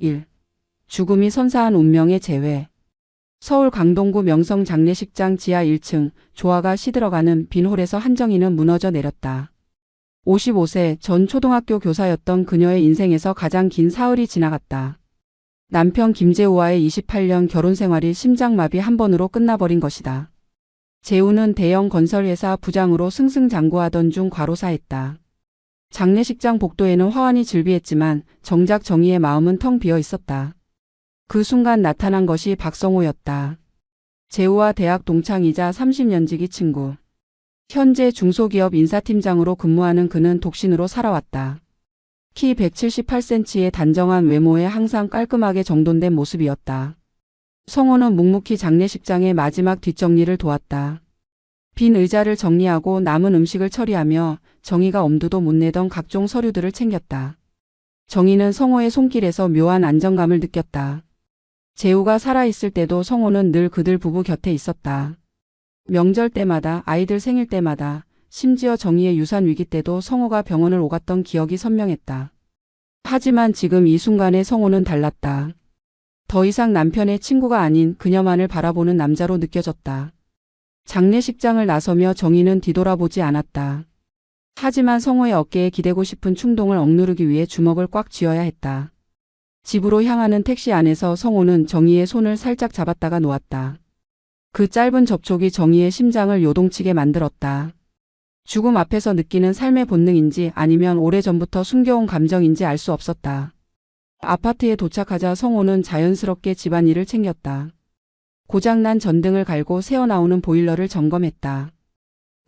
1. 죽음이 선사한 운명의 재회. 서울 강동구 명성 장례식장 지하 1층 조화가 시들어가는 빈 홀에서 한정희는 무너져 내렸다. 55세 전 초등학교 교사였던 그녀의 인생에서 가장 긴 사흘이 지나갔다. 남편 김재우와의 28년 결혼 생활이 심장마비 한 번으로 끝나버린 것이다. 재우는 대형 건설회사 부장으로 승승장구하던 중 과로사했다. 장례식장 복도에는 화환이 즐비했지만 정작 정희의 마음은 텅 비어 있었다. 그 순간 나타난 것이 박성호였다. 재우와 대학 동창이자 30년지기 친구. 현재 중소기업 인사팀장으로 근무하는 그는 독신으로 살아왔다. 키 178cm의 단정한 외모에 항상 깔끔하게 정돈된 모습이었다. 성호는 묵묵히 장례식장의 마지막 뒷정리를 도왔다. 빈 의자를 정리하고 남은 음식을 처리하며 정희가 엄두도 못 내던 각종 서류들을 챙겼다. 정희는 성호의 손길에서 묘한 안정감을 느꼈다. 재우가 살아있을 때도 성호는 늘 그들 부부 곁에 있었다. 명절 때마다, 아이들 생일 때마다, 심지어 정희의 유산 위기 때도 성호가 병원을 오갔던 기억이 선명했다. 하지만 지금 이 순간에 성호는 달랐다. 더 이상 남편의 친구가 아닌 그녀만을 바라보는 남자로 느껴졌다. 장례식장을 나서며 정희는 뒤돌아보지 않았다. 하지만 성호의 어깨에 기대고 싶은 충동을 억누르기 위해 주먹을 꽉 쥐어야 했다. 집으로 향하는 택시 안에서 성호는 정희의 손을 살짝 잡았다가 놓았다. 그 짧은 접촉이 정희의 심장을 요동치게 만들었다. 죽음 앞에서 느끼는 삶의 본능인지 아니면 오래전부터 숨겨온 감정인지 알 수 없었다. 아파트에 도착하자 성호는 자연스럽게 집안일을 챙겼다. 고장난 전등을 갈고 새어나오는 보일러를 점검했다.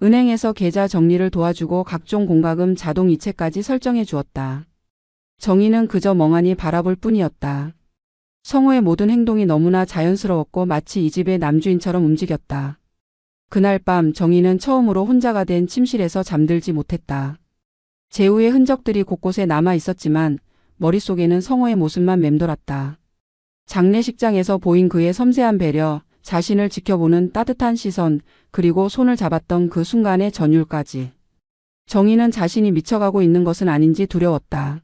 은행에서 계좌 정리를 도와주고 각종 공과금 자동 이체까지 설정해 주었다. 정희는 그저 멍하니 바라볼 뿐이었다. 성호의 모든 행동이 너무나 자연스러웠고 마치 이 집의 남주인처럼 움직였다. 그날 밤 정희는 처음으로 혼자가 된 침실에서 잠들지 못했다. 재우의 흔적들이 곳곳에 남아 있었지만 머릿속에는 성호의 모습만 맴돌았다. 장례식장에서 보인 그의 섬세한 배려, 자신을 지켜보는 따뜻한 시선, 그리고 손을 잡았던 그 순간의 전율까지. 정희는 자신이 미쳐가고 있는 것은 아닌지 두려웠다.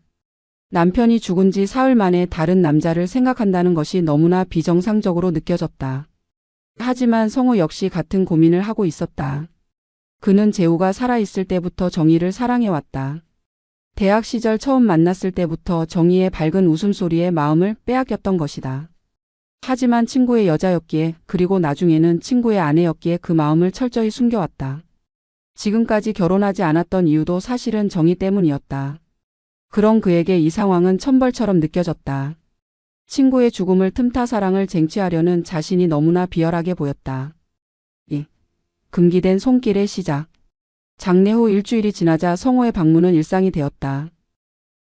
남편이 죽은 지 사흘 만에 다른 남자를 생각한다는 것이 너무나 비정상적으로 느껴졌다. 하지만 성호 역시 같은 고민을 하고 있었다. 그는 재우가 살아있을 때부터 정희를 사랑해왔다. 대학 시절 처음 만났을 때부터 정희의 밝은 웃음소리에 마음을 빼앗겼던 것이다. 하지만 친구의 여자였기에 그리고 나중에는 친구의 아내였기에 그 마음을 철저히 숨겨왔다. 지금까지 결혼하지 않았던 이유도 사실은 정희 때문이었다. 그런 그에게 이 상황은 천벌처럼 느껴졌다. 친구의 죽음을 틈타 사랑을 쟁취하려는 자신이 너무나 비열하게 보였다. 금기된 손길의 시작. 장례 후 일주일이 지나자 성호의 방문은 일상이 되었다.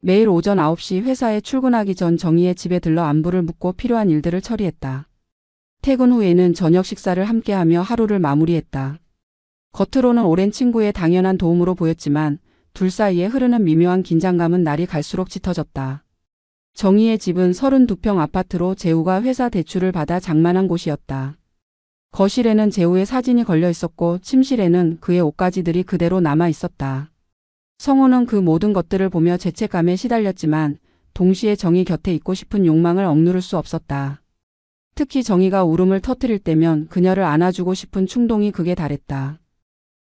매일 오전 9시 회사에 출근하기 전 정희의 집에 들러 안부를 묻고 필요한 일들을 처리했다. 퇴근 후에는 저녁 식사를 함께하며 하루를 마무리했다. 겉으로는 오랜 친구의 당연한 도움으로 보였지만 둘 사이에 흐르는 미묘한 긴장감은 날이 갈수록 짙어졌다. 정희의 집은 32평 아파트로 재우가 회사 대출을 받아 장만한 곳이었다. 거실에는 재우의 사진이 걸려 있었고 침실에는 그의 옷가지들이 그대로 남아 있었다. 성호는 그 모든 것들을 보며 죄책감에 시달렸지만 동시에 정희 곁에 있고 싶은 욕망을 억누를 수 없었다. 특히 정희가 울음을 터뜨릴 때면 그녀를 안아주고 싶은 충동이 극에 달했다.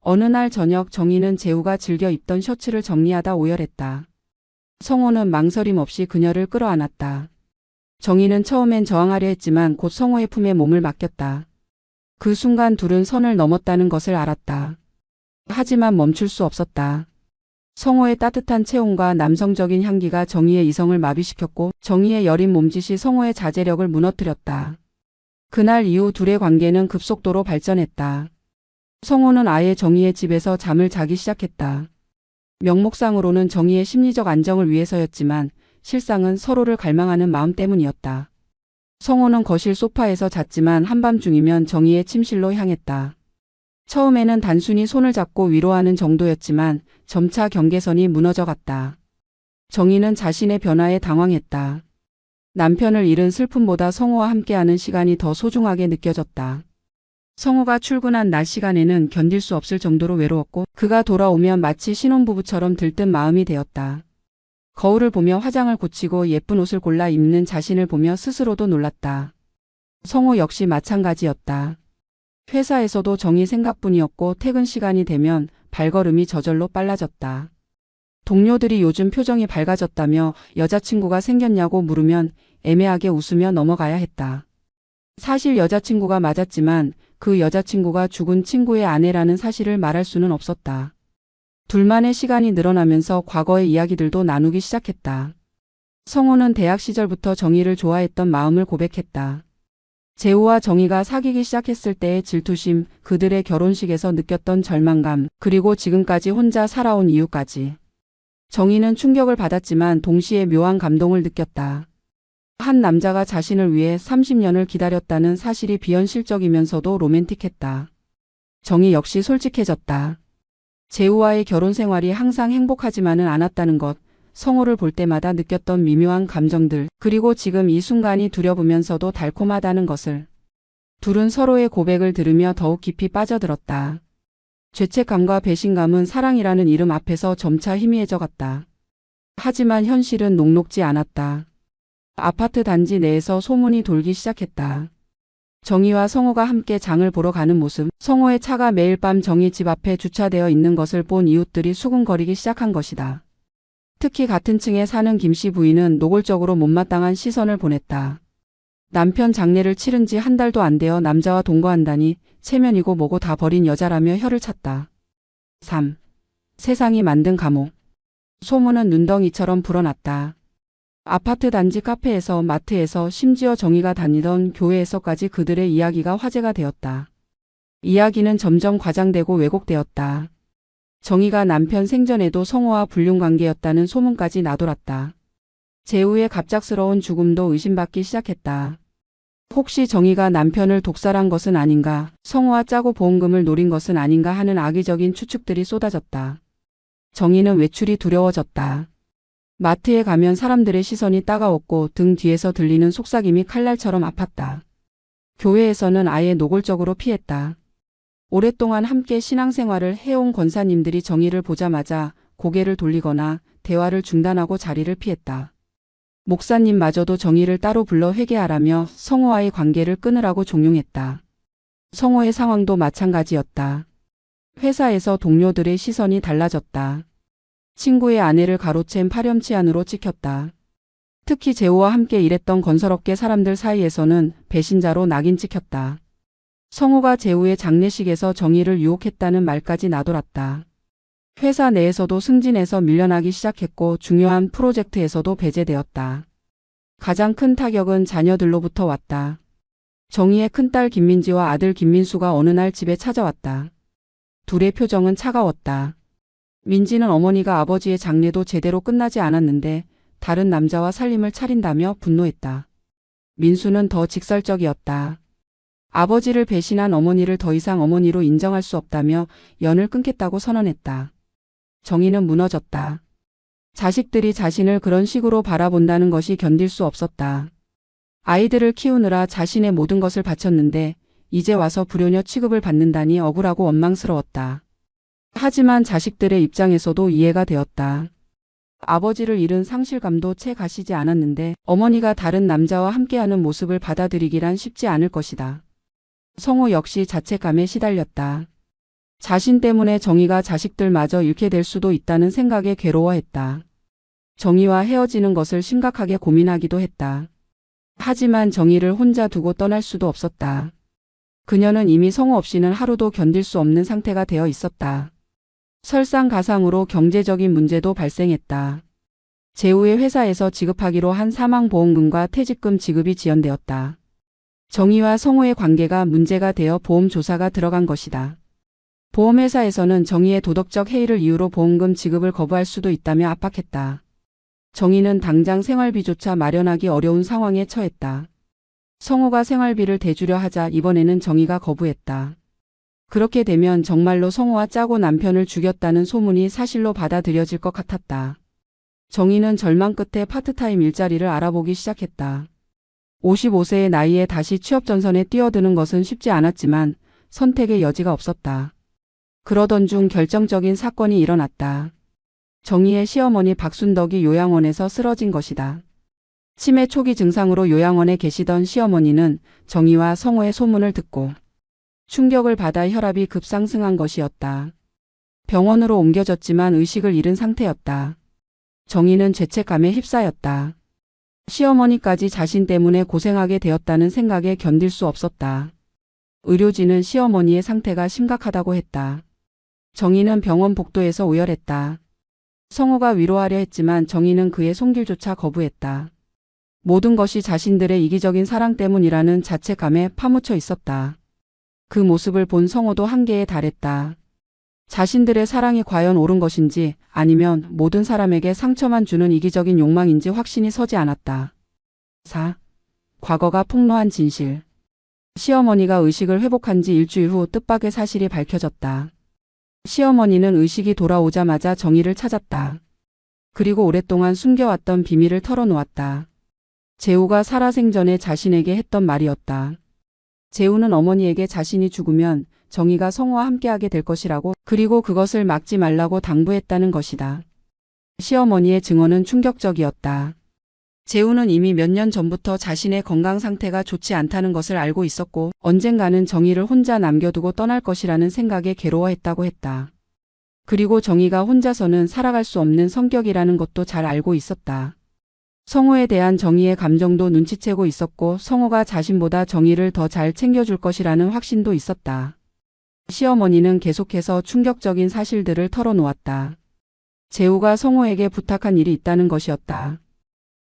어느 날 저녁 정희는 재우가 즐겨 입던 셔츠를 정리하다 오열했다. 성호는 망설임 없이 그녀를 끌어안았다. 정희는 처음엔 저항하려 했지만 곧 성호의 품에 몸을 맡겼다. 그 순간 둘은 선을 넘었다는 것을 알았다. 하지만 멈출 수 없었다. 성호의 따뜻한 체온과 남성적인 향기가 정희의 이성을 마비시켰고 정희의 여린 몸짓이 성호의 자제력을 무너뜨렸다. 그날 이후 둘의 관계는 급속도로 발전했다. 성호는 아예 정희의 집에서 잠을 자기 시작했다. 명목상으로는 정희의 심리적 안정을 위해서였지만 실상은 서로를 갈망하는 마음 때문이었다. 성호는 거실 소파에서 잤지만 한밤중이면 정희의 침실로 향했다. 처음에는 단순히 손을 잡고 위로하는 정도였지만 점차 경계선이 무너져갔다. 정희는 자신의 변화에 당황했다. 남편을 잃은 슬픔보다 성호와 함께하는 시간이 더 소중하게 느껴졌다. 성호가 출근한 낮 시간에는 견딜 수 없을 정도로 외로웠고 그가 돌아오면 마치 신혼부부처럼 들뜬 마음이 되었다. 거울을 보며 화장을 고치고 예쁜 옷을 골라 입는 자신을 보며 스스로도 놀랐다. 성호 역시 마찬가지였다. 회사에서도 정희 생각뿐이었고 퇴근 시간이 되면 발걸음이 저절로 빨라졌다. 동료들이 요즘 표정이 밝아졌다며 여자친구가 생겼냐고 물으면 애매하게 웃으며 넘어가야 했다. 사실 여자친구가 맞았지만 그 여자친구가 죽은 친구의 아내라는 사실을 말할 수는 없었다. 둘만의 시간이 늘어나면서 과거의 이야기들도 나누기 시작했다. 성호는 대학 시절부터 정희를 좋아했던 마음을 고백했다. 재우와 정희가 사귀기 시작했을 때의 질투심, 그들의 결혼식에서 느꼈던 절망감, 그리고 지금까지 혼자 살아온 이유까지. 정희는 충격을 받았지만 동시에 묘한 감동을 느꼈다. 한 남자가 자신을 위해 30년을 기다렸다는 사실이 비현실적이면서도 로맨틱했다. 정희 역시 솔직해졌다. 재우와의 결혼 생활이 항상 행복하지만은 않았다는 것, 성호를 볼 때마다 느꼈던 미묘한 감정들, 그리고 지금 이 순간이 두려우면서도 달콤하다는 것을. 둘은 서로의 고백을 들으며 더욱 깊이 빠져들었다. 죄책감과 배신감은 사랑이라는 이름 앞에서 점차 희미해져 갔다. 하지만 현실은 녹록지 않았다. 아파트 단지 내에서 소문이 돌기 시작했다. 정희와 성호가 함께 장을 보러 가는 모습, 성호의 차가 매일 밤 정희 집 앞에 주차되어 있는 것을 본 이웃들이 수군거리기 시작한 것이다. 특히 같은 층에 사는 김씨 부인은 노골적으로 못마땅한 시선을 보냈다. 남편 장례를 치른 지 한 달도 안 되어 남자와 동거한다니 체면이고 뭐고 다 버린 여자라며 혀를 찼다. 3. 세상이 만든 감옥. 소문은 눈덩이처럼 불어났다. 아파트 단지 카페에서, 마트에서, 심지어 정희가 다니던 교회에서까지 그들의 이야기가 화제가 되었다. 이야기는 점점 과장되고 왜곡되었다. 정희가 남편 생전에도 성호와 불륜관계였다는 소문까지 나돌았다. 재우의 갑작스러운 죽음도 의심받기 시작했다. 혹시 정희가 남편을 독살한 것은 아닌가, 성호와 짜고 보험금을 노린 것은 아닌가 하는 악의적인 추측들이 쏟아졌다. 정희는 외출이 두려워졌다. 마트에 가면 사람들의 시선이 따가웠고 등 뒤에서 들리는 속삭임이 칼날처럼 아팠다. 교회에서는 아예 노골적으로 피했다. 오랫동안 함께 신앙생활을 해온 권사님들이 정희를 보자마자 고개를 돌리거나 대화를 중단하고 자리를 피했다. 목사님마저도 정희를 따로 불러 회개하라며 성호와의 관계를 끊으라고 종용했다. 성호의 상황도 마찬가지였다. 회사에서 동료들의 시선이 달라졌다. 친구의 아내를 가로챈 파렴치한으로 찍혔다. 특히 재호와 함께 일했던 건설업계 사람들 사이에서는 배신자로 낙인 찍혔다. 성호가 재우의 장례식에서 정희를 유혹했다는 말까지 나돌았다. 회사 내에서도 승진해서 밀려나기 시작했고 중요한 프로젝트에서도 배제되었다. 가장 큰 타격은 자녀들로부터 왔다. 정희의 큰딸 김민지와 아들 김민수가 어느 날 집에 찾아왔다. 둘의 표정은 차가웠다. 민지는 어머니가 아버지의 장례도 제대로 끝나지 않았는데 다른 남자와 살림을 차린다며 분노했다. 민수는 더 직설적이었다. 아버지를 배신한 어머니를 더 이상 어머니로 인정할 수 없다며 연을 끊겠다고 선언했다. 정희는 무너졌다. 자식들이 자신을 그런 식으로 바라본다는 것이 견딜 수 없었다. 아이들을 키우느라 자신의 모든 것을 바쳤는데 이제 와서 불효녀 취급을 받는다니 억울하고 원망스러웠다. 하지만 자식들의 입장에서도 이해가 되었다. 아버지를 잃은 상실감도 채 가시지 않았는데 어머니가 다른 남자와 함께하는 모습을 받아들이기란 쉽지 않을 것이다. 성호 역시 자책감에 시달렸다. 자신 때문에 정희가 자식들마저 잃게 될 수도 있다는 생각에 괴로워했다. 정희와 헤어지는 것을 심각하게 고민하기도 했다. 하지만 정희를 혼자 두고 떠날 수도 없었다. 그녀는 이미 성호 없이는 하루도 견딜 수 없는 상태가 되어 있었다. 설상가상으로 경제적인 문제도 발생했다. 재우의 회사에서 지급하기로 한 사망보험금과 퇴직금 지급이 지연되었다. 정희와 성호의 관계가 문제가 되어 보험 조사가 들어간 것이다. 보험회사에서는 정희의 도덕적 해이를 이유로 보험금 지급을 거부할 수도 있다며 압박했다. 정희는 당장 생활비조차 마련하기 어려운 상황에 처했다. 성호가 생활비를 대주려 하자 이번에는 정희가 거부했다. 그렇게 되면 정말로 성호와 짜고 남편을 죽였다는 소문이 사실로 받아들여질 것 같았다. 정희는 절망 끝에 파트타임 일자리를 알아보기 시작했다. 55세의 나이에 다시 취업전선에 뛰어드는 것은 쉽지 않았지만 선택의 여지가 없었다. 그러던 중 결정적인 사건이 일어났다. 정희의 시어머니 박순덕이 요양원에서 쓰러진 것이다. 치매 초기 증상으로 요양원에 계시던 시어머니는 정희와 성호의 소문을 듣고 충격을 받아 혈압이 급상승한 것이었다. 병원으로 옮겨졌지만 의식을 잃은 상태였다. 정희는 죄책감에 휩싸였다. 시어머니까지 자신 때문에 고생하게 되었다는 생각에 견딜 수 없었다. 의료진은 시어머니의 상태가 심각하다고 했다. 정희는 병원 복도에서 오열했다. 성호가 위로하려 했지만 정희는 그의 손길조차 거부했다. 모든 것이 자신들의 이기적인 사랑 때문이라는 자책감에 파묻혀 있었다. 그 모습을 본 성호도 한계에 달했다. 자신들의 사랑이 과연 옳은 것인지 아니면 모든 사람에게 상처만 주는 이기적인 욕망인지 확신이 서지 않았다. 4. 과거가 폭로한 진실. 시어머니가 의식을 회복한 지 일주일 후 뜻밖의 사실이 밝혀졌다. 시어머니는 의식이 돌아오자마자 정희를 찾았다. 그리고 오랫동안 숨겨왔던 비밀을 털어놓았다. 재우가 살아생전에 자신에게 했던 말이었다. 재우는 어머니에게 자신이 죽으면 정희가 성호와 함께하게 될 것이라고, 그리고 그것을 막지 말라고 당부했다는 것이다. 시어머니의 증언은 충격적이었다. 재우는 이미 몇 년 전부터 자신의 건강 상태가 좋지 않다는 것을 알고 있었고 언젠가는 정희를 혼자 남겨두고 떠날 것이라는 생각에 괴로워했다고 했다. 그리고 정희가 혼자서는 살아갈 수 없는 성격이라는 것도 잘 알고 있었다. 성호에 대한 정희의 감정도 눈치채고 있었고 성호가 자신보다 정희를 더 잘 챙겨줄 것이라는 확신도 있었다. 시어머니는 계속해서 충격적인 사실들을 털어놓았다. 재우가 성호에게 부탁한 일이 있다는 것이었다.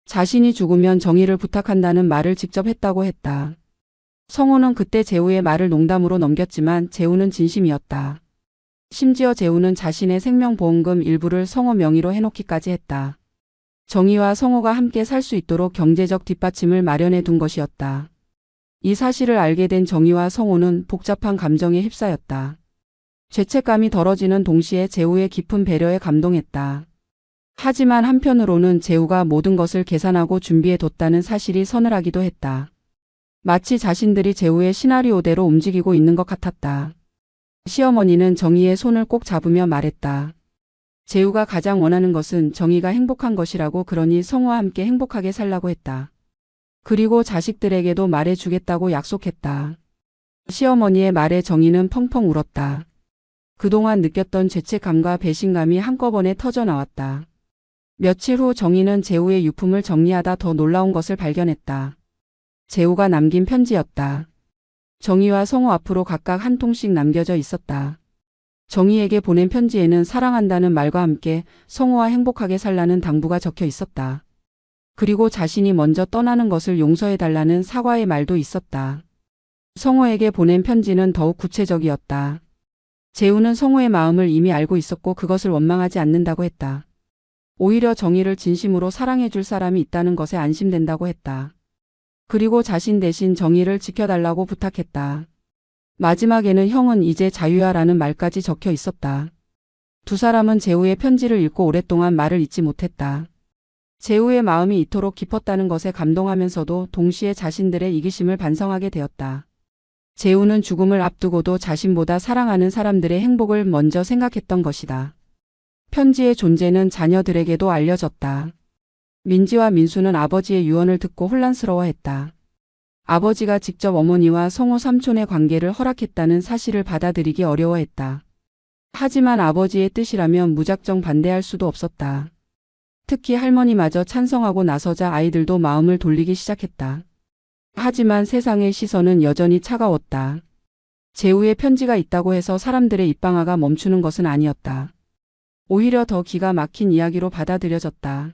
자신이 죽으면 정희를 부탁한다는 말을 직접 했다고 했다. 성호는 그때 재우의 말을 농담으로 넘겼지만 재우는 진심이었다. 심지어 재우는 자신의 생명보험금 일부를 성호 명의로 해놓기까지 했다. 정희와 성호가 함께 살 수 있도록 경제적 뒷받침을 마련해 둔 것이었다. 이 사실을 알게 된 정희와 성호는 복잡한 감정에 휩싸였다. 죄책감이 덜어지는 동시에 재우의 깊은 배려에 감동했다. 하지만 한편으로는 재우가 모든 것을 계산하고 준비해 뒀다는 사실이 서늘하기도 했다. 마치 자신들이 재우의 시나리오대로 움직이고 있는 것 같았다. 시어머니는 정희의 손을 꼭 잡으며 말했다. 재우가 가장 원하는 것은 정희가 행복한 것이라고, 그러니 성호와 함께 행복하게 살라고 했다. 그리고 자식들에게도 말해주겠다고 약속했다. 시어머니의 말에 정희는 펑펑 울었다. 그동안 느꼈던 죄책감과 배신감이 한꺼번에 터져나왔다. 며칠 후 정희는 재우의 유품을 정리하다 더 놀라운 것을 발견했다. 재우가 남긴 편지였다. 정희와 성호 앞으로 각각 한 통씩 남겨져 있었다. 정희에게 보낸 편지에는 사랑한다는 말과 함께 성호와 행복하게 살라는 당부가 적혀 있었다. 그리고 자신이 먼저 떠나는 것을 용서해달라는 사과의 말도 있었다. 성호에게 보낸 편지는 더욱 구체적이었다. 재우는 성호의 마음을 이미 알고 있었고 그것을 원망하지 않는다고 했다. 오히려 정희를 진심으로 사랑해줄 사람이 있다는 것에 안심된다고 했다. 그리고 자신 대신 정희를 지켜달라고 부탁했다. 마지막에는 형은 이제 자유야라는 말까지 적혀 있었다. 두 사람은 재우의 편지를 읽고 오랫동안 말을 잇지 못했다. 재우의 마음이 이토록 깊었다는 것에 감동하면서도 동시에 자신들의 이기심을 반성하게 되었다. 재우는 죽음을 앞두고도 자신보다 사랑하는 사람들의 행복을 먼저 생각했던 것이다. 편지의 존재는 자녀들에게도 알려졌다. 민지와 민수는 아버지의 유언을 듣고 혼란스러워했다. 아버지가 직접 어머니와 성호 삼촌의 관계를 허락했다는 사실을 받아들이기 어려워했다. 하지만 아버지의 뜻이라면 무작정 반대할 수도 없었다. 특히 할머니마저 찬성하고 나서자 아이들도 마음을 돌리기 시작했다. 하지만 세상의 시선은 여전히 차가웠다. 재우의 편지가 있다고 해서 사람들의 입방아가 멈추는 것은 아니었다. 오히려 더 기가 막힌 이야기로 받아들여졌다.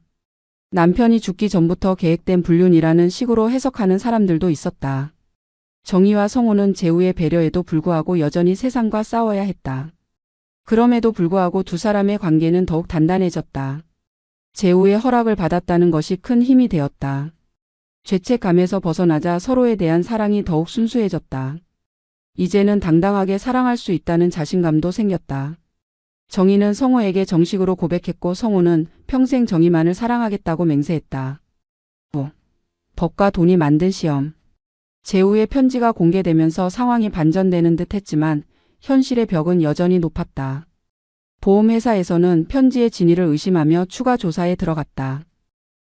남편이 죽기 전부터 계획된 불륜이라는 식으로 해석하는 사람들도 있었다. 정희와 성호는 재우의 배려에도 불구하고 여전히 세상과 싸워야 했다. 그럼에도 불구하고 두 사람의 관계는 더욱 단단해졌다. 재우의 허락을 받았다는 것이 큰 힘이 되었다. 죄책감에서 벗어나자 서로에 대한 사랑이 더욱 순수해졌다. 이제는 당당하게 사랑할 수 있다는 자신감도 생겼다. 정희는 성호에게 정식으로 고백했고 성호는 평생 정희만을 사랑하겠다고 맹세했다. 법과 돈이 만든 시험. 재우의 편지가 공개되면서 상황이 반전되는 듯 했지만 현실의 벽은 여전히 높았다. 보험회사에서는 편지의 진위를 의심하며 추가 조사에 들어갔다.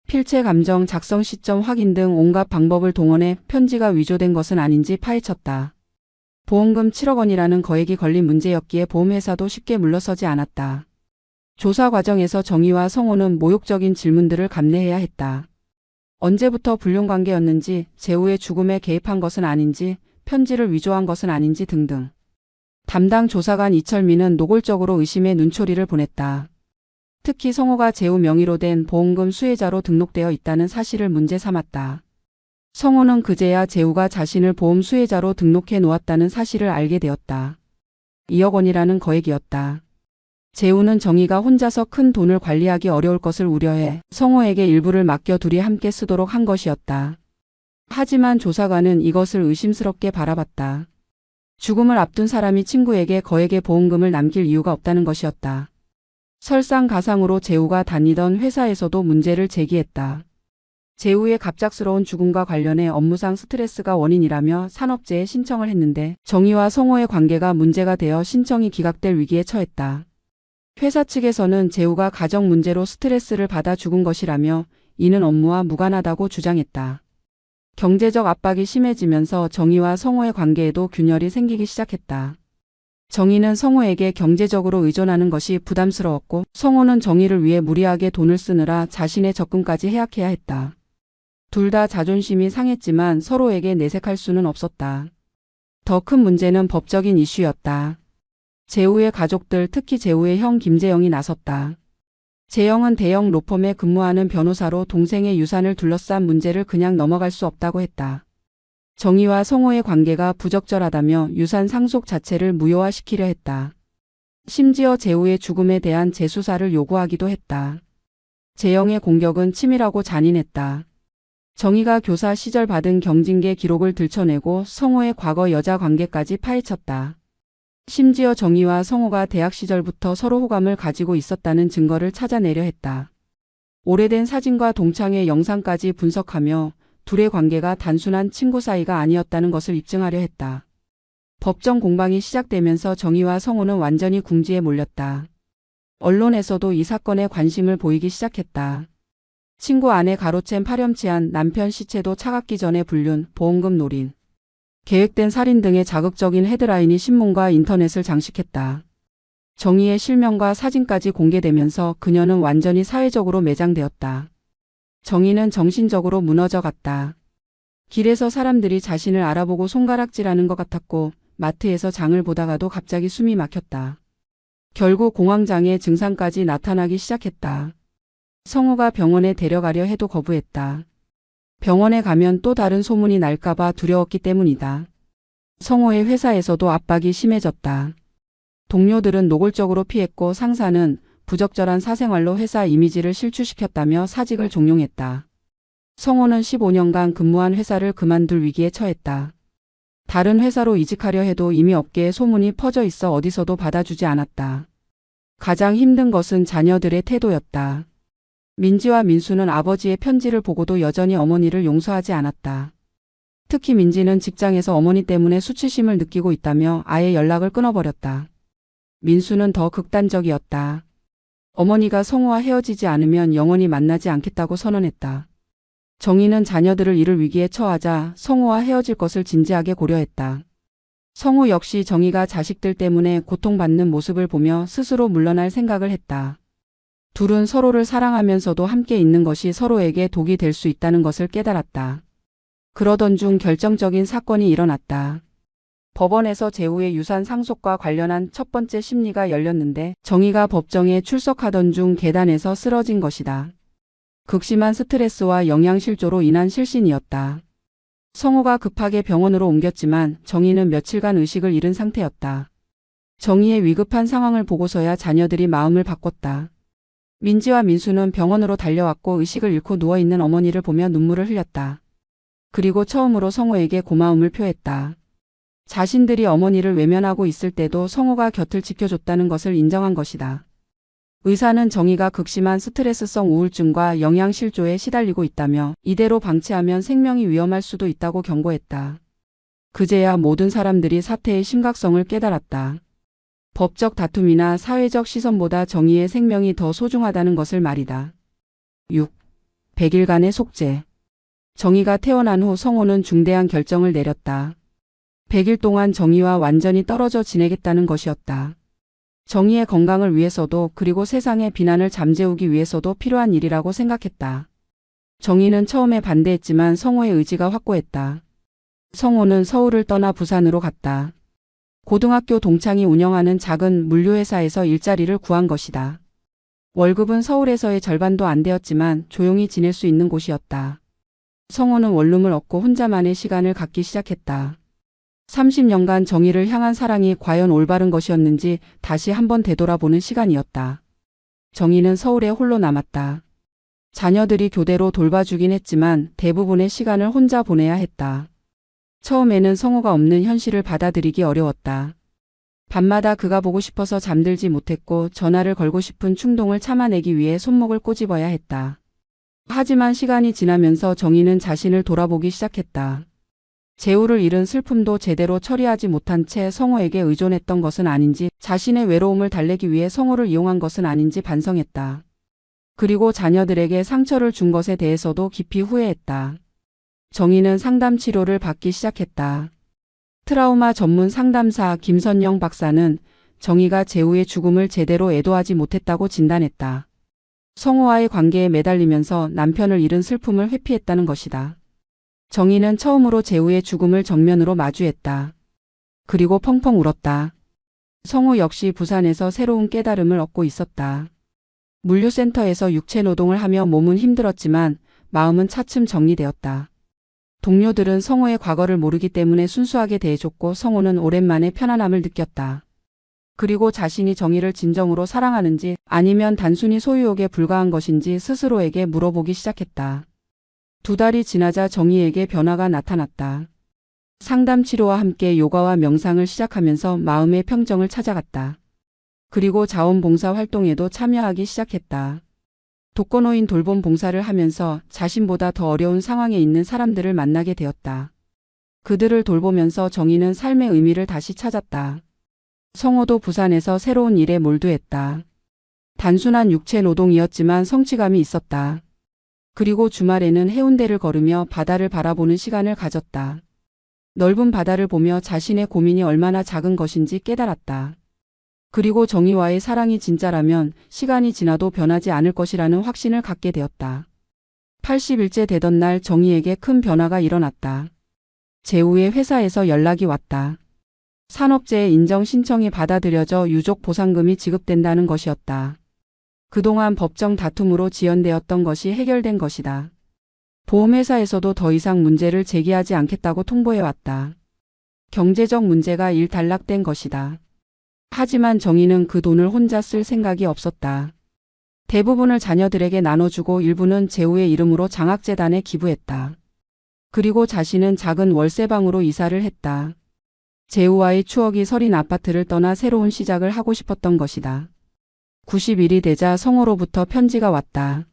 필체 감정, 작성 시점 확인 등 온갖 방법을 동원해 편지가 위조된 것은 아닌지 파헤쳤다. 보험금 7억 원이라는 거액이 걸린 문제였기에 보험회사도 쉽게 물러서지 않았다. 조사 과정에서 정희와 성호는 모욕적인 질문들을 감내해야 했다. 언제부터 불륜관계였는지, 재우의 죽음에 개입한 것은 아닌지, 편지를 위조한 것은 아닌지 등등. 담당 조사관 이철민은 노골적으로 의심의 눈초리를 보냈다. 특히 성호가 재우 명의로 된 보험금 수혜자로 등록되어 있다는 사실을 문제 삼았다. 성호는 그제야 재우가 자신을 보험 수혜자로 등록해 놓았다는 사실을 알게 되었다. 2억 원이라는 거액이었다. 재우는 정희가 혼자서 큰 돈을 관리하기 어려울 것을 우려해 성호에게 일부를 맡겨 둘이 함께 쓰도록 한 것이었다. 하지만 조사관은 이것을 의심스럽게 바라봤다. 죽음을 앞둔 사람이 친구에게 거액의 보험금을 남길 이유가 없다는 것이었다. 설상가상으로 재우가 다니던 회사에서도 문제를 제기했다. 재우의 갑작스러운 죽음과 관련해 업무상 스트레스가 원인이라며 산업재해 신청을 했는데 정희와 성호의 관계가 문제가 되어 신청이 기각될 위기에 처했다. 회사 측에서는 재우가 가정 문제로 스트레스를 받아 죽은 것이라며 이는 업무와 무관하다고 주장했다. 경제적 압박이 심해지면서 정희와 성호의 관계에도 균열이 생기기 시작했다. 정희는 성호에게 경제적으로 의존하는 것이 부담스러웠고 성호는 정희를 위해 무리하게 돈을 쓰느라 자신의 적금까지 해약해야 했다. 둘 다 자존심이 상했지만 서로에게 내색할 수는 없었다. 더 큰 문제는 법적인 이슈였다. 재우의 가족들, 특히 재우의 형 김재영이 나섰다. 재영은 대형 로펌에 근무하는 변호사로 동생의 유산을 둘러싼 문제를 그냥 넘어갈 수 없다고 했다. 정희와 성호의 관계가 부적절하다며 유산 상속 자체를 무효화시키려 했다. 심지어 재우의 죽음에 대한 재수사를 요구하기도 했다. 재영의 공격은 치밀하고 잔인했다. 정희가 교사 시절 받은 경징계 기록을 들춰내고 성호의 과거 여자 관계까지 파헤쳤다. 심지어 정희와 성호가 대학 시절부터 서로 호감을 가지고 있었다는 증거를 찾아내려 했다. 오래된 사진과 동창회 영상까지 분석하며 둘의 관계가 단순한 친구 사이가 아니었다는 것을 입증하려 했다. 법정 공방이 시작되면서 정희와 성호는 완전히 궁지에 몰렸다. 언론에서도 이 사건에 관심을 보이기 시작했다. 친구 아내 가로챈 파렴치한 남편 시체도 차갑기 전에 불륜, 보험금 노린, 계획된 살인 등의 자극적인 헤드라인이 신문과 인터넷을 장식했다. 정희의 실명과 사진까지 공개되면서 그녀는 완전히 사회적으로 매장되었다. 정희는 정신적으로 무너져 갔다. 길에서 사람들이 자신을 알아보고 손가락질하는 것 같았고 마트에서 장을 보다가도 갑자기 숨이 막혔다. 결국 공황장애 증상까지 나타나기 시작했다. 성호가 병원에 데려가려 해도 거부했다. 병원에 가면 또 다른 소문이 날까봐 두려웠기 때문이다. 성호의 회사에서도 압박이 심해졌다. 동료들은 노골적으로 피했고 상사는 부적절한 사생활로 회사 이미지를 실추시켰다며 사직을 종용했다. 성호는 15년간 근무한 회사를 그만둘 위기에 처했다. 다른 회사로 이직하려 해도 이미 업계에 소문이 퍼져 있어 어디서도 받아주지 않았다. 가장 힘든 것은 자녀들의 태도였다. 민지와 민수는 아버지의 편지를 보고도 여전히 어머니를 용서하지 않았다. 특히 민지는 직장에서 어머니 때문에 수치심을 느끼고 있다며 아예 연락을 끊어버렸다. 민수는 더 극단적이었다. 어머니가 성호와 헤어지지 않으면 영원히 만나지 않겠다고 선언했다. 정희는 자녀들을 잃을 위기에 처하자 성호와 헤어질 것을 진지하게 고려했다. 성호 역시 정희가 자식들 때문에 고통받는 모습을 보며 스스로 물러날 생각을 했다. 둘은 서로를 사랑하면서도 함께 있는 것이 서로에게 독이 될 수 있다는 것을 깨달았다. 그러던 중 결정적인 사건이 일어났다. 법원에서 재우의 유산 상속과 관련한 첫 번째 심리가 열렸는데 정희가 법정에 출석하던 중 계단에서 쓰러진 것이다. 극심한 스트레스와 영양실조로 인한 실신이었다. 성호가 급하게 병원으로 옮겼지만 정희는 며칠간 의식을 잃은 상태였다. 정희의 위급한 상황을 보고서야 자녀들이 마음을 바꿨다. 민지와 민수는 병원으로 달려왔고 의식을 잃고 누워있는 어머니를 보며 눈물을 흘렸다. 그리고 처음으로 성호에게 고마움을 표했다. 자신들이 어머니를 외면하고 있을 때도 성호가 곁을 지켜줬다는 것을 인정한 것이다. 의사는 정희가 극심한 스트레스성 우울증과 영양실조에 시달리고 있다며 이대로 방치하면 생명이 위험할 수도 있다고 경고했다. 그제야 모든 사람들이 사태의 심각성을 깨달았다. 법적 다툼이나 사회적 시선보다 정의의 생명이 더 소중하다는 것을 말이다. 6. 100일간의 속죄. 정의가 태어난 후 성호는 중대한 결정을 내렸다. 100일 동안 정의와 완전히 떨어져 지내겠다는 것이었다. 정의의 건강을 위해서도 그리고 세상의 비난을 잠재우기 위해서도 필요한 일이라고 생각했다. 정의는 처음에 반대했지만 성호의 의지가 확고했다. 성호는 서울을 떠나 부산으로 갔다. 고등학교 동창이 운영하는 작은 물류회사에서 일자리를 구한 것이다. 월급은 서울에서의 절반도 안 되었지만 조용히 지낼 수 있는 곳이었다. 성호는 원룸을 얻고 혼자만의 시간을 갖기 시작했다. 30년간 정의를 향한 사랑이 과연 올바른 것이었는지 다시 한번 되돌아보는 시간이었다. 정의는 서울에 홀로 남았다. 자녀들이 교대로 돌봐주긴 했지만 대부분의 시간을 혼자 보내야 했다. 처음에는 성호가 없는 현실을 받아들이기 어려웠다. 밤마다 그가 보고 싶어서 잠들지 못했고 전화를 걸고 싶은 충동을 참아내기 위해 손목을 꼬집어야 했다. 하지만 시간이 지나면서 정의는 자신을 돌아보기 시작했다. 재우를 잃은 슬픔도 제대로 처리하지 못한 채 성호에게 의존했던 것은 아닌지, 자신의 외로움을 달래기 위해 성호를 이용한 것은 아닌지 반성했다. 그리고 자녀들에게 상처를 준 것에 대해서도 깊이 후회했다. 정의는 상담 치료를 받기 시작했다. 트라우마 전문 상담사 김선영 박사는 정의가 재우의 죽음을 제대로 애도하지 못했다고 진단했다. 성호와의 관계에 매달리면서 남편을 잃은 슬픔을 회피했다는 것이다. 정의는 처음으로 재우의 죽음을 정면으로 마주했다. 그리고 펑펑 울었다. 성호 역시 부산에서 새로운 깨달음을 얻고 있었다. 물류센터에서 육체노동을 하며 몸은 힘들었지만 마음은 차츰 정리되었다. 동료들은 성호의 과거를 모르기 때문에 순수하게 대해줬고 성호는 오랜만에 편안함을 느꼈다. 그리고 자신이 정의를 진정으로 사랑하는지 아니면 단순히 소유욕에 불과한 것인지 스스로에게 물어보기 시작했다. 2달이 지나자 정의에게 변화가 나타났다. 상담 치료와 함께 요가와 명상을 시작하면서 마음의 평정을 찾아갔다. 그리고 자원봉사 활동에도 참여하기 시작했다. 독거노인 돌봄 봉사를 하면서 자신보다 더 어려운 상황에 있는 사람들을 만나게 되었다. 그들을 돌보면서 정의는 삶의 의미를 다시 찾았다. 성호도 부산에서 새로운 일에 몰두했다. 단순한 육체 노동이었지만 성취감이 있었다. 그리고 주말에는 해운대를 걸으며 바다를 바라보는 시간을 가졌다. 넓은 바다를 보며 자신의 고민이 얼마나 작은 것인지 깨달았다. 그리고 정의와의 사랑이 진짜라면 시간이 지나도 변하지 않을 것이라는 확신을 갖게 되었다. 80일째 되던 날 정의에게 큰 변화가 일어났다. 재우의 회사에서 연락이 왔다. 산업재해 인정 신청이 받아들여져 유족 보상금이 지급된다는 것이었다. 그동안 법정 다툼으로 지연되었던 것이 해결된 것이다. 보험회사에서도 더 이상 문제를 제기하지 않겠다고 통보해왔다. 경제적 문제가 일단락된 것이다. 하지만 정의는 그 돈을 혼자 쓸 생각이 없었다. 대부분을 자녀들에게 나눠주고 일부는 재우의 이름으로 장학재단에 기부했다. 그리고 자신은 작은 월세방으로 이사를 했다. 재우와의 추억이 서린 아파트를 떠나 새로운 시작을 하고 싶었던 것이다. 90일이 되자 성호로부터 편지가 왔다.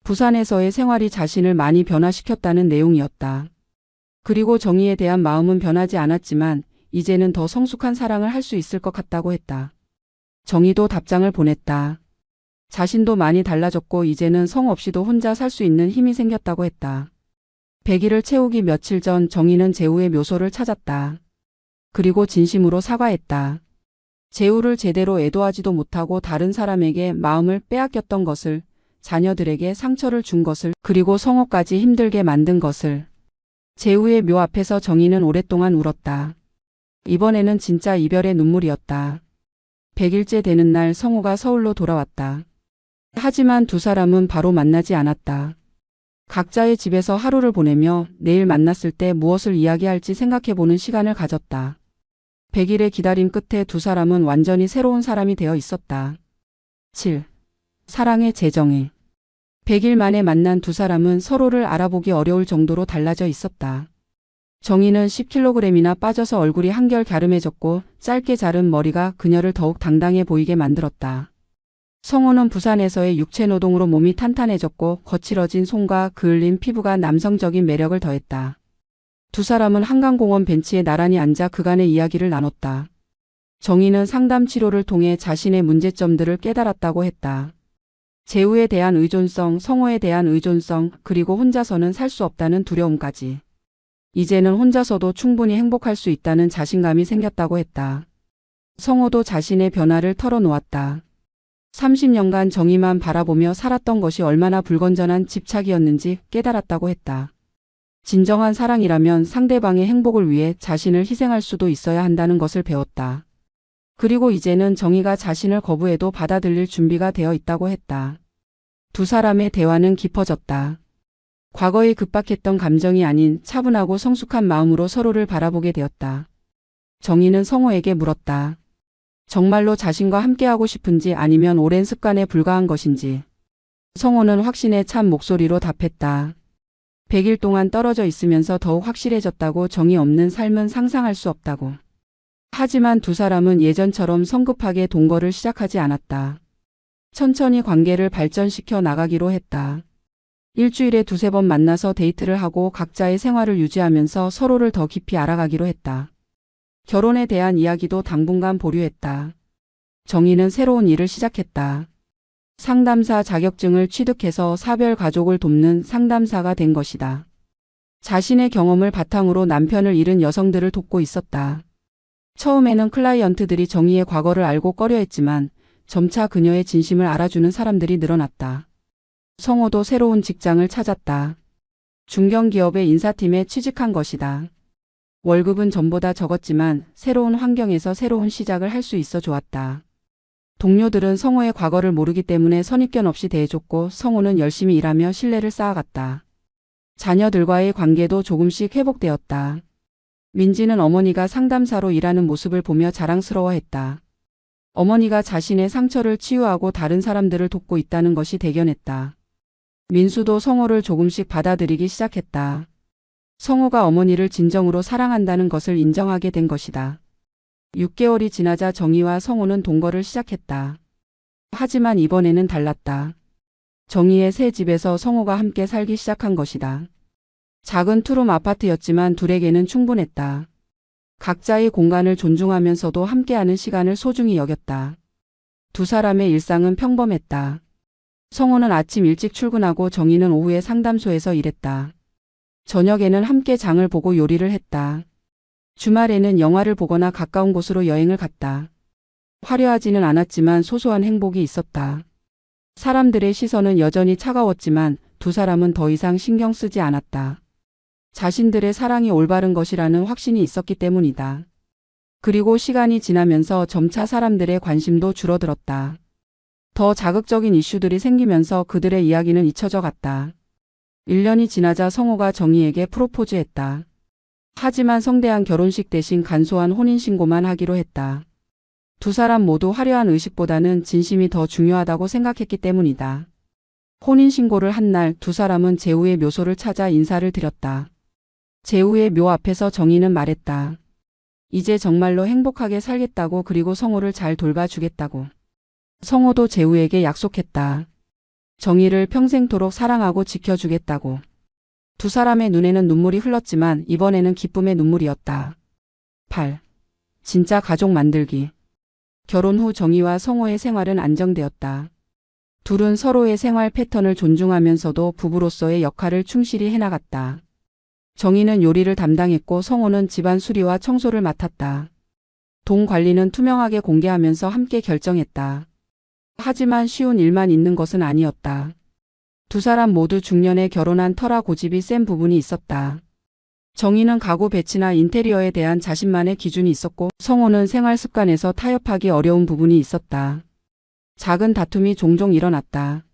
부산에서의 생활이 자신을 많이 변화시켰다는 내용이었다. 그리고 정의에 대한 마음은 변하지 않았지만 이제는 더 성숙한 사랑을 할 수 있을 것 같다고 했다. 정의도 답장을 보냈다. 자신도 많이 달라졌고 이제는 성 없이도 혼자 살 수 있는 힘이 생겼다고 했다. 100일을 채우기 며칠 전 정의는 재우의 묘소를 찾았다. 그리고 진심으로 사과했다. 재우를 제대로 애도하지도 못하고 다른 사람에게 마음을 빼앗겼던 것을, 자녀들에게 상처를 준 것을, 그리고 성호까지 힘들게 만든 것을. 재우의 묘 앞에서 정의는 오랫동안 울었다. 이번에는 진짜 이별의 눈물이었다. 100일째 되는 날 성호가 서울로 돌아왔다. 하지만 두 사람은 바로 만나지 않았다. 각자의 집에서 하루를 보내며 내일 만났을 때 무엇을 이야기할지 생각해보는 시간을 가졌다. 100일의 기다림 끝에 두 사람은 완전히 새로운 사람이 되어 있었다. 7. 사랑의 재정의. 100일 만에 만난 두 사람은 서로를 알아보기 어려울 정도로 달라져 있었다. 정의는 10kg이나 빠져서 얼굴이 한결 갸름해졌고 짧게 자른 머리가 그녀를 더욱 당당해 보이게 만들었다. 성호는 부산에서의 육체노동으로 몸이 탄탄해졌고 거칠어진 손과 그을린 피부가 남성적인 매력을 더했다. 두 사람은 한강공원 벤치에 나란히 앉아 그간의 이야기를 나눴다. 정희는 상담 치료를 통해 자신의 문제점들을 깨달았다고 했다. 재우에 대한 의존성, 성호에 대한 의존성, 그리고 혼자서는 살 수 없다는 두려움까지. 이제는 혼자서도 충분히 행복할 수 있다는 자신감이 생겼다고 했다. 성호도 자신의 변화를 털어놓았다. 30년간 정의만 바라보며 살았던 것이 얼마나 불건전한 집착이었는지 깨달았다고 했다. 진정한 사랑이라면 상대방의 행복을 위해 자신을 희생할 수도 있어야 한다는 것을 배웠다. 그리고 이제는 정의가 자신을 거부해도 받아들일 준비가 되어 있다고 했다. 두 사람의 대화는 깊어졌다. 과거의 급박했던 감정이 아닌 차분하고 성숙한 마음으로 서로를 바라보게 되었다. 정희는 성호에게 물었다. 정말로 자신과 함께하고 싶은지 아니면 오랜 습관에 불과한 것인지. 성호는 확신에 찬 목소리로 답했다. 100일 동안 떨어져 있으면서 더욱 확실해졌다고. 정이 없는 삶은 상상할 수 없다고. 하지만 두 사람은 예전처럼 성급하게 동거를 시작하지 않았다. 천천히 관계를 발전시켜 나가기로 했다. 일주일에 2~3번 만나서 데이트를 하고 각자의 생활을 유지하면서 서로를 더 깊이 알아가기로 했다. 결혼에 대한 이야기도 당분간 보류했다. 정희는 새로운 일을 시작했다. 상담사 자격증을 취득해서 사별 가족을 돕는 상담사가 된 것이다. 자신의 경험을 바탕으로 남편을 잃은 여성들을 돕고 있었다. 처음에는 클라이언트들이 정희의 과거를 알고 꺼려했지만 점차 그녀의 진심을 알아주는 사람들이 늘어났다. 성호도 새로운 직장을 찾았다. 중견기업의 인사팀에 취직한 것이다. 월급은 전보다 적었지만 새로운 환경에서 새로운 시작을 할 수 있어 좋았다. 동료들은 성호의 과거를 모르기 때문에 선입견 없이 대해줬고 성호는 열심히 일하며 신뢰를 쌓아갔다. 자녀들과의 관계도 조금씩 회복되었다. 민지는 어머니가 상담사로 일하는 모습을 보며 자랑스러워했다. 어머니가 자신의 상처를 치유하고 다른 사람들을 돕고 있다는 것이 대견했다. 민수도 성호를 조금씩 받아들이기 시작했다. 성호가 어머니를 진정으로 사랑한다는 것을 인정하게 된 것이다. 6개월이 지나자 정희와 성호는 동거를 시작했다. 하지만 이번에는 달랐다. 정희의 새 집에서 성호가 함께 살기 시작한 것이다. 작은 투룸 아파트였지만 둘에게는 충분했다. 각자의 공간을 존중하면서도 함께하는 시간을 소중히 여겼다. 두 사람의 일상은 평범했다. 성호는 아침 일찍 출근하고 정희는 오후에 상담소에서 일했다. 저녁에는 함께 장을 보고 요리를 했다. 주말에는 영화를 보거나 가까운 곳으로 여행을 갔다. 화려하지는 않았지만 소소한 행복이 있었다. 사람들의 시선은 여전히 차가웠지만 두 사람은 더 이상 신경 쓰지 않았다. 자신들의 사랑이 올바른 것이라는 확신이 있었기 때문이다. 그리고 시간이 지나면서 점차 사람들의 관심도 줄어들었다. 더 자극적인 이슈들이 생기면서 그들의 이야기는 잊혀져 갔다. 1년이 지나자 성호가 정희에게 프로포즈했다. 하지만 성대한 결혼식 대신 간소한 혼인신고만 하기로 했다. 두 사람 모두 화려한 의식보다는 진심이 더 중요하다고 생각했기 때문이다. 혼인신고를 한 날 두 사람은 재우의 묘소를 찾아 인사를 드렸다. 재우의 묘 앞에서 정희는 말했다. 이제 정말로 행복하게 살겠다고. 그리고 성호를 잘 돌봐주겠다고. 성호도 재우에게 약속했다. 정희를 평생토록 사랑하고 지켜주겠다고. 두 사람의 눈에는 눈물이 흘렀지만 이번에는 기쁨의 눈물이었다. 8. 진짜 가족 만들기. 결혼 후 정희와 성호의 생활은 안정되었다. 둘은 서로의 생활 패턴을 존중하면서도 부부로서의 역할을 충실히 해나갔다. 정희는 요리를 담당했고 성호는 집안 수리와 청소를 맡았다. 돈 관리는 투명하게 공개하면서 함께 결정했다. 하지만 쉬운 일만 있는 것은 아니었다. 두 사람 모두 중년에 결혼한 터라 고집이 센 부분이 있었다. 정희는 가구 배치나 인테리어에 대한 자신만의 기준이 있었고 성호는 생활 습관에서 타협하기 어려운 부분이 있었다. 작은 다툼이 종종 일어났다.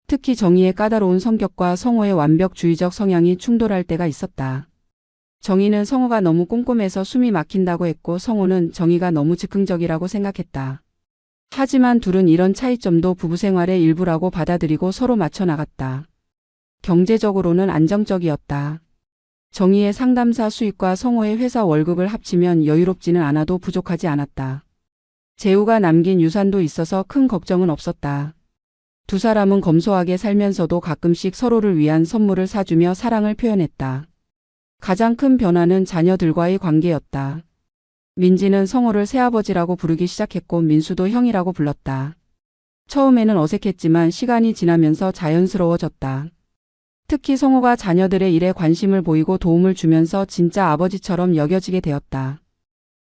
특히 정희의 까다로운 성격과 성호의 완벽주의적 성향이 충돌할 때가 있었다. 정희는 성호가 너무 꼼꼼해서 숨이 막힌다고 했고 성호는 정희가 너무 즉흥적이라고 생각했다. 하지만 둘은 이런 차이점도 부부 생활의 일부라고 받아들이고 서로 맞춰 나갔다. 경제적으로는 안정적이었다. 정희의 상담사 수입과 성호의 회사 월급을 합치면 여유롭지는 않아도 부족하지 않았다. 재우가 남긴 유산도 있어서 큰 걱정은 없었다. 두 사람은 검소하게 살면서도 가끔씩 서로를 위한 선물을 사주며 사랑을 표현했다. 가장 큰 변화는 자녀들과의 관계였다. 민지는 성호를 새아버지라고 부르기 시작했고 민수도 형이라고 불렀다. 처음에는 어색했지만 시간이 지나면서 자연스러워졌다. 특히 성호가 자녀들의 일에 관심을 보이고 도움을 주면서 진짜 아버지처럼 여겨지게 되었다.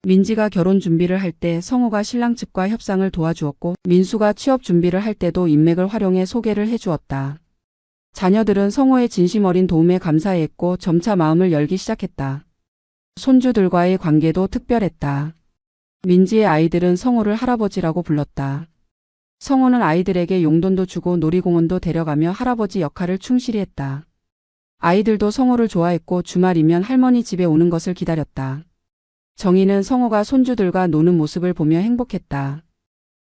민지가 결혼 준비를 할 때 성호가 신랑 측과 협상을 도와주었고 민수가 취업 준비를 할 때도 인맥을 활용해 소개를 해주었다. 자녀들은 성호의 진심 어린 도움에 감사했고 점차 마음을 열기 시작했다. 손주들과의 관계도 특별했다. 민지의 아이들은 성호를 할아버지라고 불렀다. 성호는 아이들에게 용돈도 주고 놀이공원도 데려가며 할아버지 역할을 충실히 했다. 아이들도 성호를 좋아했고 주말이면 할머니 집에 오는 것을 기다렸다. 정희는 성호가 손주들과 노는 모습을 보며 행복했다.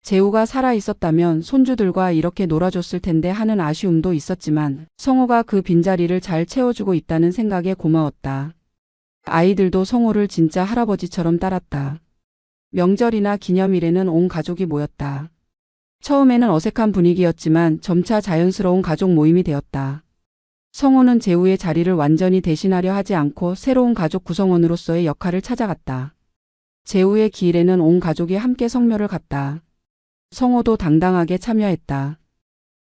재우가 살아 있었다면 손주들과 이렇게 놀아줬을 텐데 하는 아쉬움도 있었지만 성호가 그 빈자리를 잘 채워주고 있다는 생각에 고마웠다. 아이들도 성호를 진짜 할아버지처럼 따랐다. 명절이나 기념일에는 온 가족이 모였다. 처음에는 어색한 분위기였지만 점차 자연스러운 가족 모임이 되었다. 성호는 재우의 자리를 완전히 대신하려 하지 않고 새로운 가족 구성원으로서의 역할을 찾아갔다. 재우의 기일에는 온 가족이 함께 성묘를 갔다. 성호도 당당하게 참여했다.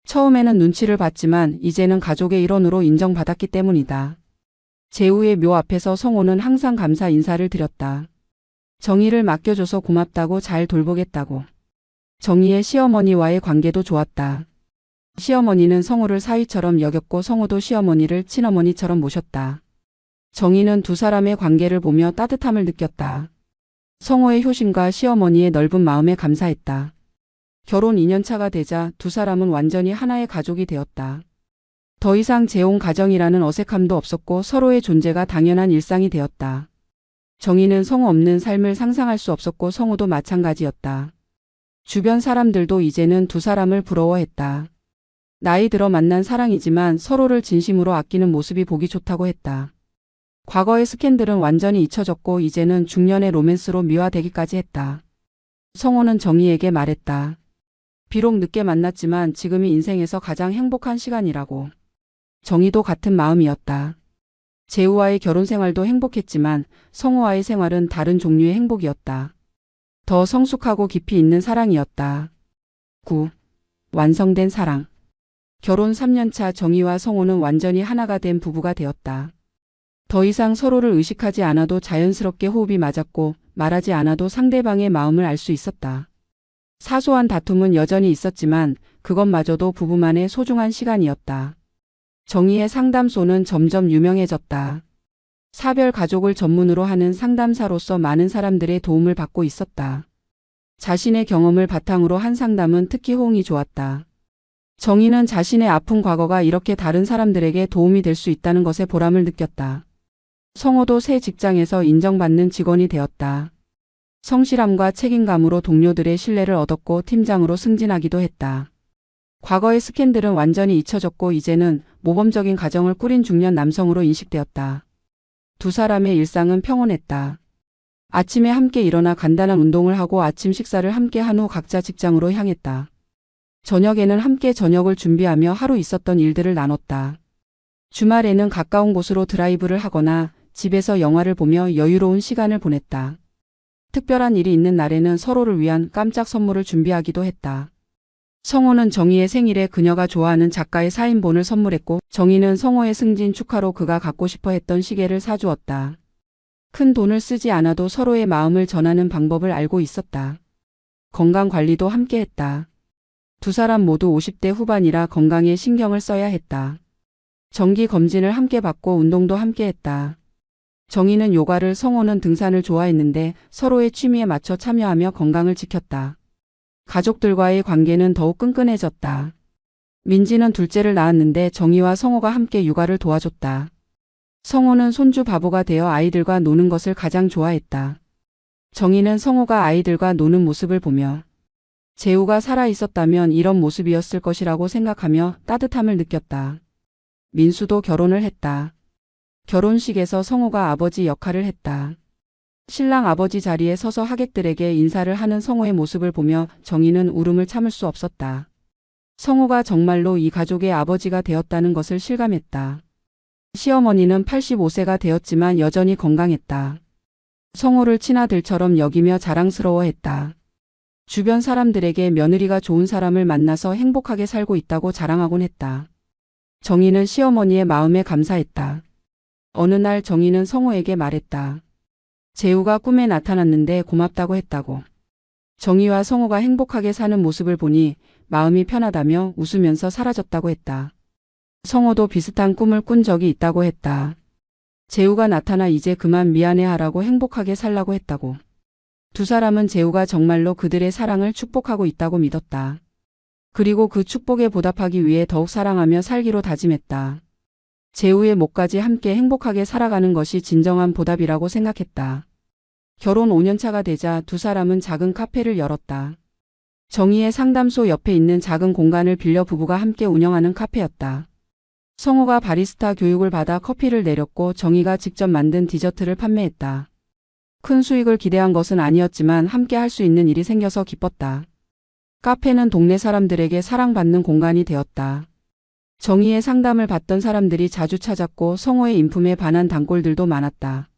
처음에는 눈치를 봤지만 이제는 가족의 일원으로 인정받았기 때문이다. 재우의 묘 앞에서 성호는 항상 감사 인사를 드렸다. 정희를 맡겨줘서 고맙다고 잘 돌보겠다고. 정희의 시어머니와의 관계도 좋았다. 시어머니는 성호를 사위처럼 여겼고 성호도 시어머니를 친어머니처럼 모셨다. 정희는 두 사람의 관계를 보며 따뜻함을 느꼈다. 성호의 효심과 시어머니의 넓은 마음에 감사했다. 결혼 2년차가 되자 두 사람은 완전히 하나의 가족이 되었다. 더 이상 재혼 가정이라는 어색함도 없었고 서로의 존재가 당연한 일상이 되었다. 정희는 성호 없는 삶을 상상할 수 없었고 성호도 마찬가지였다. 주변 사람들도 이제는 두 사람을 부러워했다. 나이 들어 만난 사랑이지만 서로를 진심으로 아끼는 모습이 보기 좋다고 했다. 과거의 스캔들은 완전히 잊혀졌고 이제는 중년의 로맨스로 미화되기까지 했다. 성호는 정희에게 말했다. 비록 늦게 만났지만 지금이 인생에서 가장 행복한 시간이라고. 정희도 같은 마음이었다. 재우와의 결혼 생활도 행복했지만 성호와의 생활은 다른 종류의 행복이었다. 더 성숙하고 깊이 있는 사랑이었다. 9. 완성된 사랑. 결혼 3년차 정희와 성호는 완전히 하나가 된 부부가 되었다. 더 이상 서로를 의식하지 않아도 자연스럽게 호흡이 맞았고 말하지 않아도 상대방의 마음을 알 수 있었다. 사소한 다툼은 여전히 있었지만 그것마저도 부부만의 소중한 시간이었다. 정희의 상담소는 점점 유명해졌다. 사별 가족을 전문으로 하는 상담사로서 많은 사람들의 도움을 받고 있었다. 자신의 경험을 바탕으로 한 상담은 특히 호응이 좋았다. 정희는 자신의 아픈 과거가 이렇게 다른 사람들에게 도움이 될 수 있다는 것에 보람을 느꼈다. 성호도 새 직장에서 인정받는 직원이 되었다. 성실함과 책임감으로 동료들의 신뢰를 얻었고 팀장으로 승진하기도 했다. 과거의 스캔들은 완전히 잊혀졌고 이제는 모범적인 가정을 꾸린 중년 남성으로 인식되었다. 두 사람의 일상은 평온했다. 아침에 함께 일어나 간단한 운동을 하고 아침 식사를 함께 한 후 각자 직장으로 향했다. 저녁에는 함께 저녁을 준비하며 하루 있었던 일들을 나눴다. 주말에는 가까운 곳으로 드라이브를 하거나 집에서 영화를 보며 여유로운 시간을 보냈다. 특별한 일이 있는 날에는 서로를 위한 깜짝 선물을 준비하기도 했다. 성호는 정희의 생일에 그녀가 좋아하는 작가의 사인본을 선물했고 정희는 성호의 승진 축하로 그가 갖고 싶어 했던 시계를 사주었다. 큰 돈을 쓰지 않아도 서로의 마음을 전하는 방법을 알고 있었다. 건강 관리도 함께 했다. 두 사람 모두 50대 후반이라 건강에 신경을 써야 했다. 정기 검진을 함께 받고 운동도 함께 했다. 정희는 요가를, 성호는 등산을 좋아했는데 서로의 취미에 맞춰 참여하며 건강을 지켰다. 가족들과의 관계는 더욱 끈끈해졌다. 민지는 둘째를 낳았는데 정희와 성호가 함께 육아를 도와줬다. 성호는 손주 바보가 되어 아이들과 노는 것을 가장 좋아했다. 정희는 성호가 아이들과 노는 모습을 보며 재우가 살아 있었다면 이런 모습이었을 것이라고 생각하며 따뜻함을 느꼈다. 민수도 결혼을 했다. 결혼식에서 성호가 아버지 역할을 했다. 신랑 아버지 자리에 서서 하객들에게 인사를 하는 성호의 모습을 보며 정희는 울음을 참을 수 없었다. 성호가 정말로 이 가족의 아버지가 되었다는 것을 실감했다. 시어머니는 85세가 되었지만 여전히 건강했다. 성호를 친아들처럼 여기며 자랑스러워했다. 주변 사람들에게 며느리가 좋은 사람을 만나서 행복하게 살고 있다고 자랑하곤 했다. 정희는 시어머니의 마음에 감사했다. 어느 날 정희는 성호에게 말했다. 재우가 꿈에 나타났는데 고맙다고 했다고. 정희와 성호가 행복하게 사는 모습을 보니 마음이 편하다며 웃으면서 사라졌다고 했다. 성호도 비슷한 꿈을 꾼 적이 있다고 했다. 재우가 나타나 이제 그만 미안해하라고 행복하게 살라고 했다고. 두 사람은 재우가 정말로 그들의 사랑을 축복하고 있다고 믿었다. 그리고 그 축복에 보답하기 위해 더욱 사랑하며 살기로 다짐했다. 재우의 목까지 함께 행복하게 살아가는 것이 진정한 보답이라고 생각했다. 결혼 5년차가 되자 두 사람은 작은 카페를 열었다. 정희의 상담소 옆에 있는 작은 공간을 빌려 부부가 함께 운영하는 카페였다. 성호가 바리스타 교육을 받아 커피를 내렸고 정희가 직접 만든 디저트를 판매했다. 큰 수익을 기대한 것은 아니었지만 함께 할 수 있는 일이 생겨서 기뻤다. 카페는 동네 사람들에게 사랑받는 공간이 되었다. 정희의 상담을 받던 사람들이 자주 찾았고 성호의 인품에 반한 단골들도 많았다.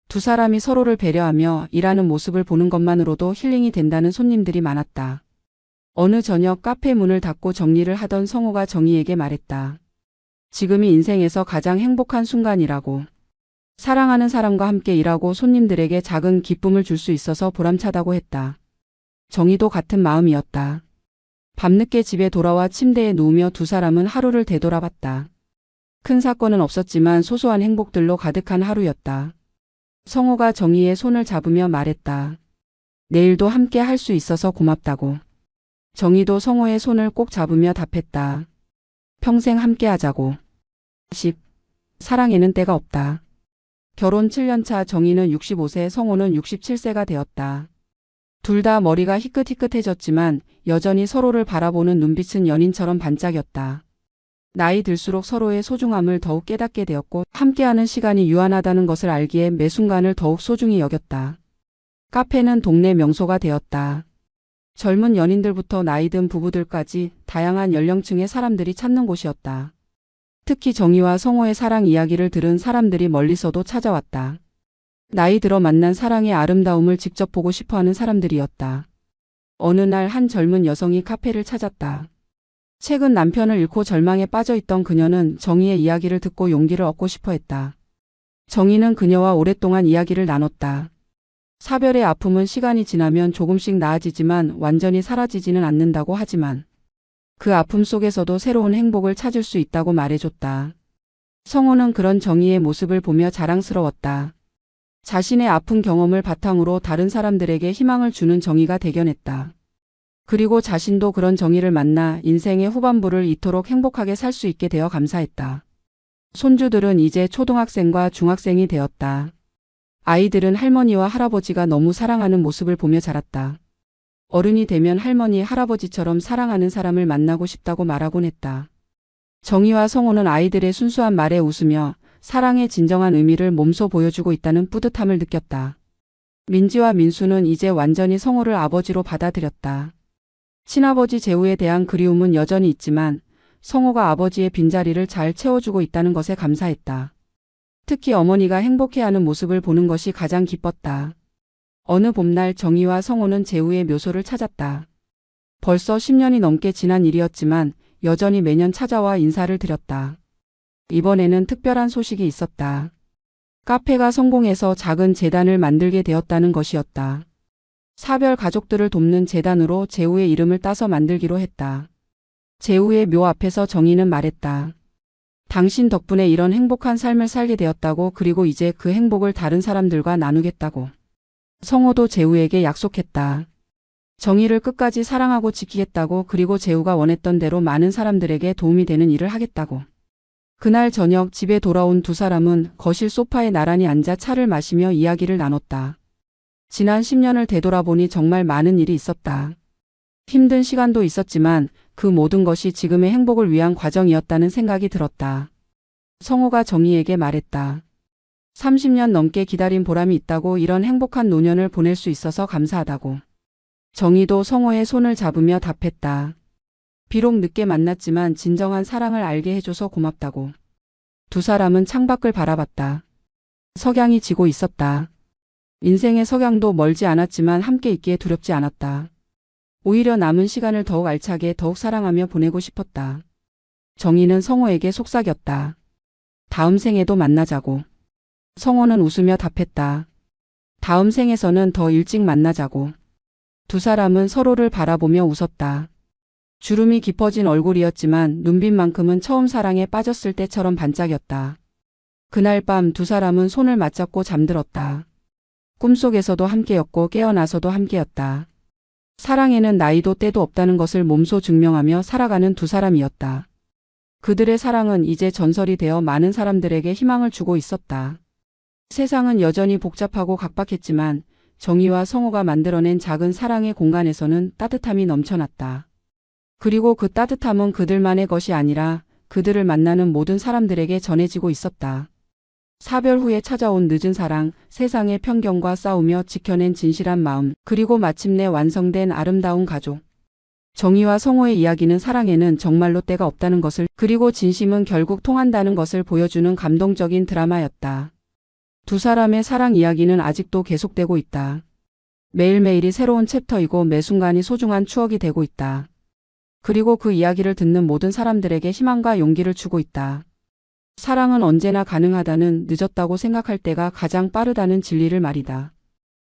두 사람이 서로를 배려하며 일하는 모습을 보는 것만으로도 힐링이 된다는 손님들이 많았다. 어느 저녁 카페 문을 닫고 정리를 하던 성호가 정희에게 말했다. 지금이 인생에서 가장 행복한 순간이라고. 사랑하는 사람과 함께 일하고 손님들에게 작은 기쁨을 줄 수 있어서 보람차다고 했다. 정희도 같은 마음이었다. 밤늦게 집에 돌아와 침대에 누우며 두 사람은 하루를 되돌아봤다. 큰 사건은 없었지만 소소한 행복들로 가득한 하루였다. 성호가 정희의 손을 잡으며 말했다. 내일도 함께 할 수 있어서 고맙다고. 정희도 성호의 손을 꼭 잡으며 답했다. 평생 함께 하자고. 10. 사랑에는 때가 없다. 결혼 7년차 정희는 65세, 성호는 67세가 되었다. 둘 다 머리가 희끗희끗해졌지만 여전히 서로를 바라보는 눈빛은 연인처럼 반짝였다. 나이 들수록 서로의 소중함을 더욱 깨닫게 되었고 함께하는 시간이 유한하다는 것을 알기에 매 순간을 더욱 소중히 여겼다. 카페는 동네 명소가 되었다. 젊은 연인들부터 나이 든 부부들까지 다양한 연령층의 사람들이 찾는 곳이었다. 특히 정희와 성호의 사랑 이야기를 들은 사람들이 멀리서도 찾아왔다. 나이 들어 만난 사랑의 아름다움을 직접 보고 싶어하는 사람들이었다. 어느 날 한 젊은 여성이 카페를 찾았다. 최근 남편을 잃고 절망에 빠져있던 그녀는 정희의 이야기를 듣고 용기를 얻고 싶어 했다. 정희는 그녀와 오랫동안 이야기를 나눴다. 사별의 아픔은 시간이 지나면 조금씩 나아지지만 완전히 사라지지는 않는다고 하지만 그 아픔 속에서도 새로운 행복을 찾을 수 있다고 말해줬다. 성호는 그런 정희의 모습을 보며 자랑스러웠다. 자신의 아픈 경험을 바탕으로 다른 사람들에게 희망을 주는 정희가 대견했다. 그리고 자신도 그런 정희를 만나 인생의 후반부를 이토록 행복하게 살 수 있게 되어 감사했다. 손주들은 이제 초등학생과 중학생이 되었다. 아이들은 할머니와 할아버지가 너무 사랑하는 모습을 보며 자랐다. 어른이 되면 할머니, 할아버지처럼 사랑하는 사람을 만나고 싶다고 말하곤 했다. 정희와 성호는 아이들의 순수한 말에 웃으며 사랑의 진정한 의미를 몸소 보여주고 있다는 뿌듯함을 느꼈다. 민지와 민수는 이제 완전히 성호를 아버지로 받아들였다. 친아버지 재우에 대한 그리움은 여전히 있지만 성호가 아버지의 빈자리를 잘 채워주고 있다는 것에 감사했다. 특히 어머니가 행복해하는 모습을 보는 것이 가장 기뻤다. 어느 봄날 정희와 성호는 재우의 묘소를 찾았다. 벌써 10년이 넘게 지난 일이었지만 여전히 매년 찾아와 인사를 드렸다. 이번에는 특별한 소식이 있었다. 카페가 성공해서 작은 재단을 만들게 되었다는 것이었다. 사별 가족들을 돕는 재단으로 재우의 이름을 따서 만들기로 했다. 재우의 묘 앞에서 정희는 말했다. 당신 덕분에 이런 행복한 삶을 살게 되었다고, 그리고 이제 그 행복을 다른 사람들과 나누겠다고. 성호도 재우에게 약속했다. 정희를 끝까지 사랑하고 지키겠다고, 그리고 재우가 원했던 대로 많은 사람들에게 도움이 되는 일을 하겠다고. 그날 저녁 집에 돌아온 두 사람은 거실 소파에 나란히 앉아 차를 마시며 이야기를 나눴다. 지난 10년을 되돌아보니 정말 많은 일이 있었다. 힘든 시간도 있었지만 그 모든 것이 지금의 행복을 위한 과정이었다는 생각이 들었다. 성호가 정희에게 말했다. 30년 넘게 기다린 보람이 있다고, 이런 행복한 노년을 보낼 수 있어서 감사하다고. 정희도 성호의 손을 잡으며 답했다. 비록 늦게 만났지만 진정한 사랑을 알게 해줘서 고맙다고. 두 사람은 창밖을 바라봤다. 석양이 지고 있었다. 인생의 석양도 멀지 않았지만 함께 있기에 두렵지 않았다. 오히려 남은 시간을 더욱 알차게 더욱 사랑하며 보내고 싶었다. 정희는 성호에게 속삭였다. 다음 생에도 만나자고. 성호는 웃으며 답했다. 다음 생에서는 더 일찍 만나자고. 두 사람은 서로를 바라보며 웃었다. 주름이 깊어진 얼굴이었지만 눈빛만큼은 처음 사랑에 빠졌을 때처럼 반짝였다. 그날 밤 두 사람은 손을 맞잡고 잠들었다. 꿈속에서도 함께였고 깨어나서도 함께였다. 사랑에는 나이도 때도 없다는 것을 몸소 증명하며 살아가는 두 사람이었다. 그들의 사랑은 이제 전설이 되어 많은 사람들에게 희망을 주고 있었다. 세상은 여전히 복잡하고 각박했지만 정희와 성호가 만들어낸 작은 사랑의 공간에서는 따뜻함이 넘쳐났다. 그리고 그 따뜻함은 그들만의 것이 아니라 그들을 만나는 모든 사람들에게 전해지고 있었다. 사별 후에 찾아온 늦은 사랑, 세상의 편견과 싸우며 지켜낸 진실한 마음, 그리고 마침내 완성된 아름다운 가족. 정희와 성호의 이야기는 사랑에는 정말로 때가 없다는 것을, 그리고 진심은 결국 통한다는 것을 보여주는 감동적인 드라마였다. 두 사람의 사랑 이야기는 아직도 계속되고 있다. 매일매일이 새로운 챕터이고 매 순간이 소중한 추억이 되고 있다. 그리고 그 이야기를 듣는 모든 사람들에게 희망과 용기를 주고 있다. 사랑은 언제나 가능하다는, 늦었다고 생각할 때가 가장 빠르다는 진리를 말이다.